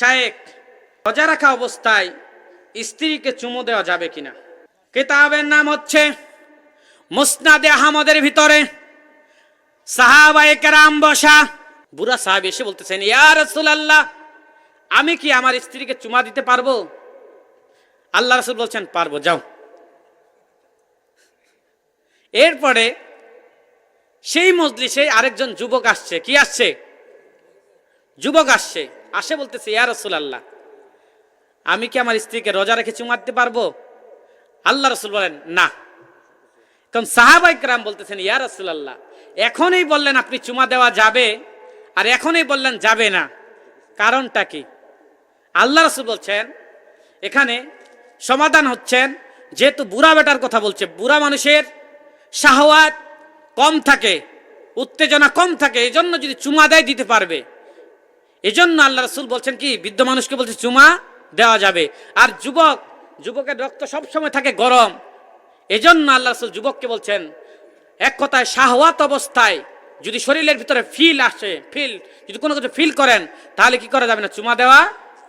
শায়েখ, রোজা রাখা অবস্থায় স্ত্রীকে চুমু দেওয়া যাবে কিনা? কিতাবের নাম হচ্ছে মুসনাদে আহমদের ভিতরে সাহাবায়ে কেরাম বসা। বুড়া সাহাবী এসে বলতেছেন, ইয়া রাসূলুল্লাহ, আমি কি আমার স্ত্রীকে চুমা দিতে পারবো? আল্লাহ রাসূল বলছেন, পারবো, যাও। এরপরে সেই মজলিসে আরেকজন যুবক আসছে। কি আসছে? যুবক আসছে। আসে বলতেছে, ইয়া রাসূলুল্লাহ, আমি কি আমার স্ত্রীকে রোজা রেখে চুমা দিতে পারবো? আল্লাহ রাসূল বলেন, না। তখন সাহাবায়ে কেরাম বলতেছেন, ইয়া রাসূলুল্লাহ, এখনই বললেন আপনি চুমা দেওয়া যাবে, আর এখনই বললেন যাবে না, কারণটা কি? আল্লাহ রাসূল বলছেন, এখানে সমাধান হচ্ছেন, যেহেতু বুড়া বেটার কথা বলছে, বুড়া মানুষের শাহওয়াত কম থাকে, উত্তেজনা কম থাকে, এজন্য যদি চুমা দেয় দিতে পারবে। এজন্য আল্লাহ রাসূল বলছেন কি, বৃদ্ধ মানুষকে বলছে চুমা দেওয়া যাবে। আর যুবকের রক্ত সবসময় থাকে গরম, এজন্য আল্লাহ রাসূল যুবককে বলছেন, এক কথায় শাহওয়াত অবস্থায় যদি শরীরের ভিতরে ফিল আসে, যদি কোনো কিছু ফিল করেন, তাহলে কি করা যাবে না? চুমা দেওয়া